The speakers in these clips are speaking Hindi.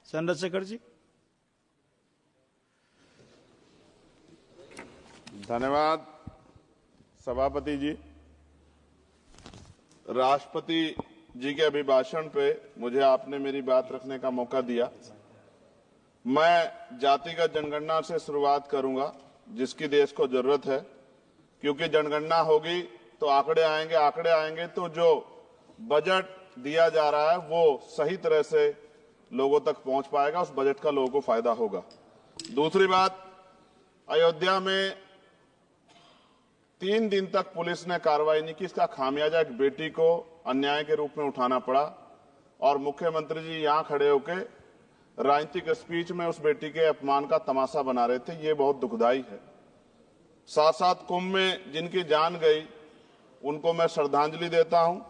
चंद्रशेखर जी। धन्यवाद सभापति जी। राष्ट्रपति जी के अभिभाषण पे मुझे आपने मेरी बात रखने का मौका दिया। मैं जातिगत जनगणना से शुरुआत करूंगा, जिसकी देश को जरूरत है, क्योंकि जनगणना होगी तो आंकड़े आएंगे तो जो बजट दिया जा रहा है वो सही तरह से लोगों तक पहुंच पाएगा, उस बजट का लोगों को फायदा होगा। दूसरी बात, अयोध्या में 3 दिन तक पुलिस ने कार्रवाई नहीं की। इसका खामियाजा एक बेटी को अन्याय के रूप में उठाना पड़ा और मुख्यमंत्री जी यहां खड़े होकर राजनीतिक स्पीच में उस बेटी के अपमान का तमाशा बना रहे थे। ये बहुत दुखदाई है। साथ साथ कुंभ में जिनकी जान गई उनको मैं श्रद्धांजलि देता हूं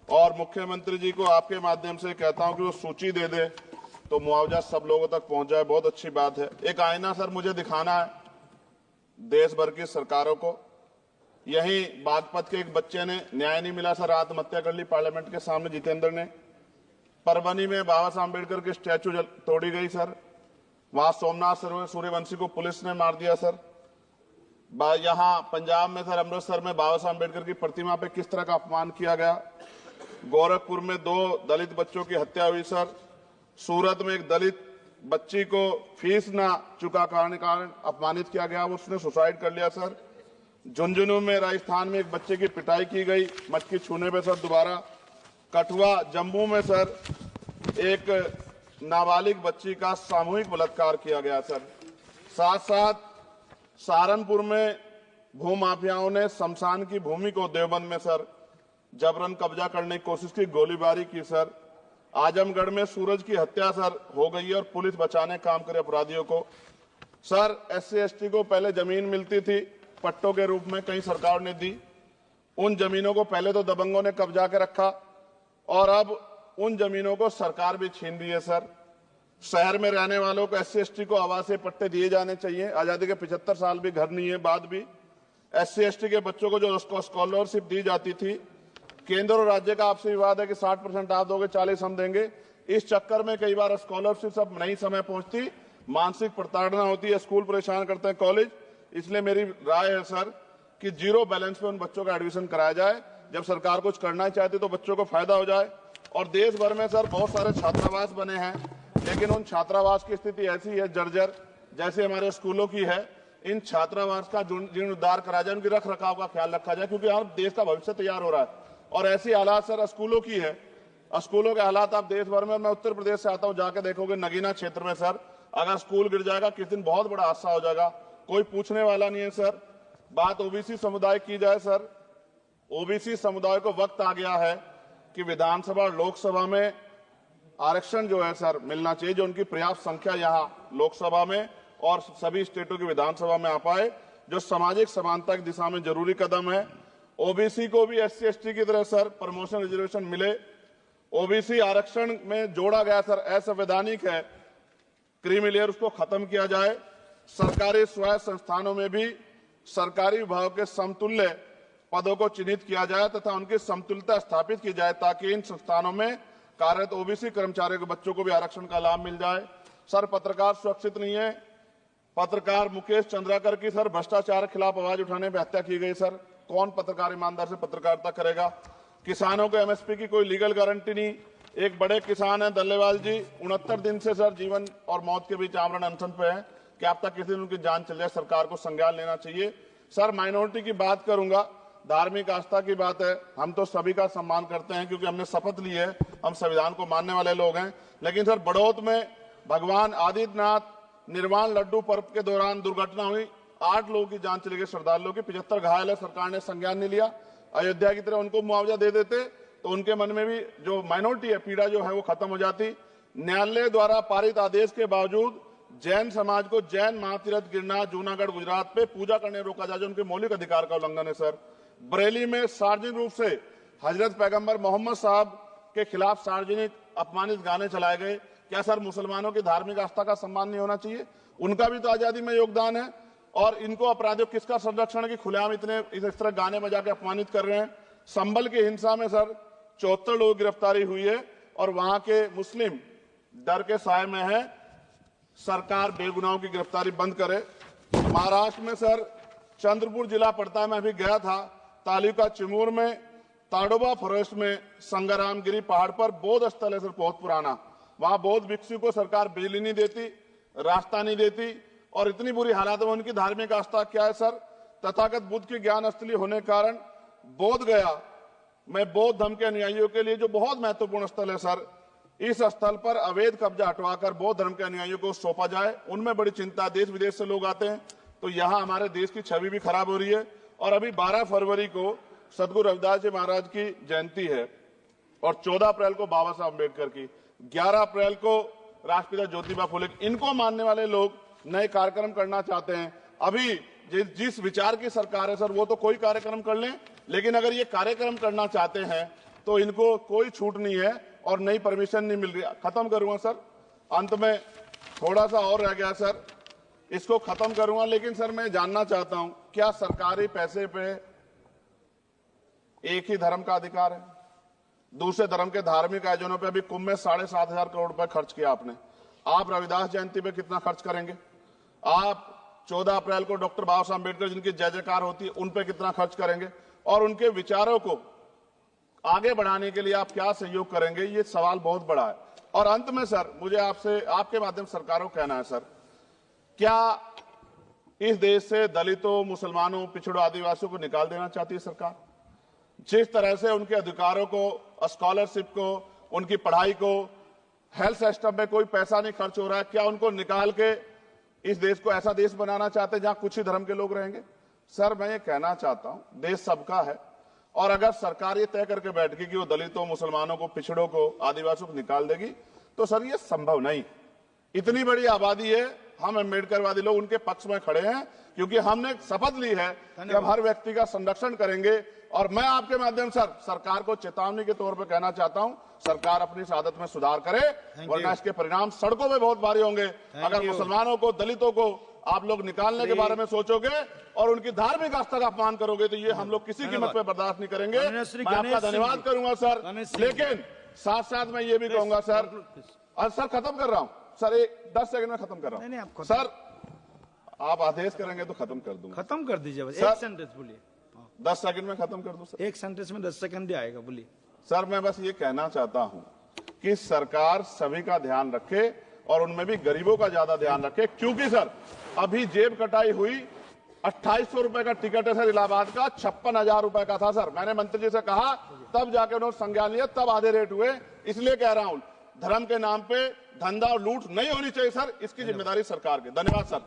और मुख्यमंत्री जी को आपके माध्यम से कहता हूं कि वो सूची दे दे तो मुआवजा सब लोगों तक पहुंच जाए। बहुत अच्छी बात है। एक आईना सर मुझे दिखाना है देश भर की सरकारों को। यहीं बागपत के एक बच्चे ने न्याय नहीं मिला सर, आत्महत्या कर ली पार्लियामेंट के सामने, जितेंद्र ने। परभनी में बाबा साहब अम्बेडकर की स्टैचू तोड़ी गई सर, वहां सोमनाथ सूर्यवंशी को पुलिस ने मार दिया सर। यहां पंजाब में सर, अमृतसर में बाबा साहब अम्बेडकर की प्रतिमा पे किस तरह का अपमान किया गया। गोरखपुर में 2 दलित बच्चों की हत्या हुई सर। सूरत में एक दलित बच्ची को फीस ना चुका कारण अपमानित किया गया, उसने सुसाइड कर लिया सर। झुंझुनू में राजस्थान में एक बच्चे की पिटाई की गई मटकी छूने पे सर दोबारा। कठुआ जम्मू में सर एक नाबालिग बच्ची का सामूहिक बलात्कार किया गया सर। साथ साथ सहारनपुर में भूमाफियाओं ने शमशान की भूमि को देवबंद में सर जबरन कब्जा करने की कोशिश की, गोलीबारी की सर। आजमगढ़ में सूरज की हत्या सर हो गई और पुलिस बचाने काम करे अपराधियों को। सर SC ST को पहले जमीन मिलती थी पट्टों के रूप में, कई सरकार ने दी। उन जमीनों को पहले तो दबंगों ने कब्जा के रखा और अब उन जमीनों को सरकार भी छीन रही है सर। शहर में रहने वालों को SC ST को आवासीय पट्टे दिए जाने चाहिए। आजादी के 75 साल भी घर नहीं है, बाद भी SC ST के बच्चों को जो स्कॉलरशिप दी जाती थी, केंद्र और राज्य का आपसे विवाद है कि 60% आप दोगे, 40 हम देंगे। इस चक्कर में कई बार स्कॉलरशिप सब नहीं समय पहुंचती, मानसिक प्रताड़ना होती है, स्कूल परेशान करते हैं, कॉलेज। इसलिए मेरी राय है सर कि 0 बैलेंस पे उन बच्चों का एडमिशन कराया जाए। जब सरकार कुछ करना चाहती तो बच्चों को फायदा हो जाए। और देश भर में सर बहुत सारे छात्रावास बने हैं, लेकिन उन छात्रावास की स्थिति ऐसी है जर्जर, जैसे हमारे स्कूलों की है। इन छात्रावास का जीर्णोद्धार करा जाए, उनकी रख रखाव का ख्याल रखा जाए, क्योंकि यहाँ देश का भविष्य तैयार हो रहा है। और ऐसी हालात सर स्कूलों की है। स्कूलों के हालात आप देश भर में, मैं उत्तर प्रदेश से आता हूँ, जाके देखोगे नगीना क्षेत्र में सर अगर स्कूल गिर जाएगा किस दिन बहुत बड़ा हादसा हो जाएगा, कोई पूछने वाला नहीं है सर। बात OBC समुदाय की जाए सर, OBC समुदाय को वक्त आ गया है कि विधानसभा और लोकसभा में आरक्षण जो है सर मिलना चाहिए, जो उनकी पर्याप्त संख्या यहाँ लोकसभा में और सभी स्टेटों की विधानसभा में आ पाए, जो सामाजिक समानता की दिशा में जरूरी कदम है। OBC को भी SC ST की तरह सर प्रमोशन रिजर्वेशन मिले। OBC आरक्षण में जोड़ा गया सर असंवैधानिक है, क्रीमी लेयर, उसको खत्म किया जाए। सरकारी स्वायत्त संस्थानों में भी सरकारी विभाग के समतुल्य पदों को चिन्हित किया जाए तथा उनकी समतुल्यता स्थापित की जाए, ताकि इन संस्थानों में कार्यरत OBC कर्मचारियों के बच्चों को भी आरक्षण का लाभ मिल जाए। सर पत्रकार सुरक्षित नहीं है। पत्रकार मुकेश चंद्राकर की सर भ्रष्टाचार के खिलाफ आवाज उठाने पर हत्या की गई सर। कौन पत्रकार ईमानदार से पत्रकारिता करेगा। किसानों को MSP की कोई लीगल गारंटी नहीं। एक बड़े किसान है दल्लेवाल जी, 69 दिन से सर जीवन और मौत के बीच आमरण अनशन पे है। क्या अब तक किसी दिन उनकी जान चल जाए, सरकार को संज्ञान लेना चाहिए। सर माइनॉरिटी की बात करूंगा, धार्मिक आस्था की बात है, हम तो सभी का सम्मान करते हैं क्योंकि हमने शपथ ली है, हम संविधान को मानने वाले लोग हैं। लेकिन सर बड़ौत में भगवान आदित्यनाथ निर्वाण लड्डू पर्व के दौरान दुर्घटना हुई, 8 लोगों की जान चली गई, श्रद्धालुओं की, 75 घायल है, सरकार ने संज्ञान नहीं लिया। अयोध्या की तरह उनको मुआवजा दे देते तो उनके मन में भी जो माइनॉरिटी है पीड़ा जो है वो खत्म हो जाती। न्यायालय द्वारा पारित आदेश के बावजूद जैन समाज को जैन महातीर्थ गिरनार जूनागढ़ गुजरात पे पूजा करने रोका जाए, जो उनके मौलिक अधिकार का उल्लंघन है सर। बरेली में सार्वजनिक रूप से हजरत पैगंबर मोहम्मद साहब के खिलाफ सार्वजनिक अपमानित गाने चलाए गए। क्या सर मुसलमानों की धार्मिक आस्था का सम्मान नहीं होना चाहिए? उनका भी तो आजादी में योगदान है। और इनको अपराधियों किसका संरक्षण है कि खुलेआम इतने इस तरह गाने बजा के अपमानित कर रहे हैं। संभल की हिंसा में सर 74 लोगों की गिरफ्तारी हुई है और वहां के मुस्लिम डर के साए में है। सरकार बेगुनाहों की गिरफ्तारी बंद करे। महाराष्ट्र में सर चंद्रपुर जिला पड़ता है, मैं अभी गया था। तालुका चिमूर में ताडोबा फॉरेस्ट में संग्रामगिरी पहाड़ पर बौद्ध स्थल है सर, बहुत पुराना। वहां बौद्ध भिक्षु को सरकार बिजली नहीं देती, रास्ता नहीं देती, और इतनी बुरी हालत में उनकी धार्मिक आस्था क्या है सर, तथागत बुद्ध की ज्ञान स्थली होने के कारण बोध गया में बौद्ध धर्म के अनुयायियों के लिए जो बहुत महत्वपूर्ण स्थल है सर, इस स्थल पर अवैध कब्जा हटवाकर बौद्ध धर्म के अनुयायियों को सौंपा जाए। उनमें बड़ी चिंता, देश विदेश से लोग आते हैं, तो यहाँ हमारे देश की छवि भी खराब हो रही है। और अभी 12 फरवरी को सदगुरु रविदास जी महाराज की जयंती है और 14 अप्रैल को बाबा साहब अम्बेडकर की, 11 अप्रैल को राष्ट्रपिता ज्योतिबा फुले। इनको मानने वाले लोग नए कार्यक्रम करना चाहते हैं। अभी जिस विचार की सरकार है सर, वो तो कोई कार्यक्रम कर लें, लेकिन अगर ये कार्यक्रम करना चाहते हैं तो इनको कोई छूट नहीं है और नई परमिशन नहीं मिल रही। खत्म करूंगा सर, अंत में थोड़ा सा और रह गया सर, इसको खत्म करूंगा। लेकिन सर मैं जानना चाहता हूं, क्या सरकारी पैसे पे एक ही धर्म का अधिकार है? दूसरे धर्म के धार्मिक आयोजनों पे अभी कुंभ में 7,500 करोड़ रुपए खर्च किया आपने। आप रविदास जयंती पे कितना खर्च करेंगे? आप 14 अप्रैल को डॉक्टर बाबा साहब अम्बेडकर जिनकी जय जयकार होती है, उन पे कितना खर्च करेंगे? और उनके विचारों को आगे बढ़ाने के लिए आप क्या सहयोग करेंगे? ये सवाल बहुत बड़ा है। और अंत में सर मुझे आपसे, आपके माध्यम से सरकारों को कहना है सर, क्या इस देश से दलितों, मुसलमानों, पिछड़ों, आदिवासियों को निकाल देना चाहती है सरकार? जिस तरह से उनके अधिकारों को, स्कॉलरशिप को, उनकी पढ़ाई को, हेल्थ सिस्टम में कोई पैसा नहीं खर्च हो रहा है, क्या उनको निकाल के इस देश को ऐसा देश बनाना चाहते हैं जहां कुछ ही धर्म के लोग रहेंगे? सर मैं ये कहना चाहता हूं, देश सबका है, और अगर सरकार ये तय करके बैठ गई कि वो दलितों, मुसलमानों को, पिछड़ों को, आदिवासियों को निकाल देगी, तो सर ये संभव नहीं। इतनी बड़ी आबादी है, हम अम्बेडकरवादी लोग उनके पक्ष में खड़े हैं, क्योंकि हमने शपथ ली है कि हम हर व्यक्ति का संरक्षण करेंगे। और मैं आपके माध्यम से सरकार को चेतावनी के तौर पर कहना चाहता हूं, सरकार अपनी इस आदत में सुधार करे, वरना इसके परिणाम सड़कों में बहुत भारी होंगे। अगर मुसलमानों को, दलितों को आप लोग निकालने के बारे में सोचोगे और उनकी धार्मिक आस्था का अपमान करोगे, तो ये हम लोग किसी कीमत पे बर्दाश्त नहीं करेंगे। मैं आपका धन्यवाद करूंगा सर, लेकिन साथ साथ मैं ये भी कहूंगा सर, और सर खत्म कर रहा हूं सर, 10 सेकंड में खत्म कर रहा हूं सर, आप आदेश करेंगे तो खत्म कर दूंगा। खत्म कर दीजिए, एक सेंटेंस बोलिए। 10 सेकंड में खत्म कर दूं सर? एक सेंटेंस में 10 सेकंड भी आएगा, बोलिए सर। मैं बस ये कहना चाहता हूं कि सरकार सभी का ध्यान रखे और उनमें भी गरीबों का ज्यादा ध्यान रखे, क्योंकि सर अभी जेब कटाई हुई। 2800 रुपए का टिकट है सर इलाहाबाद का, 56,000 रुपए का था सर। मैंने मंत्री जी से कहा, तब जाके उन्होंने संज्ञान लिया, तब आधे रेट हुए। इसलिए कह रहा हूं, धर्म के नाम पे धंधा और लूट नहीं होनी चाहिए सर, इसकी जिम्मेदारी सरकार की। धन्यवाद सर।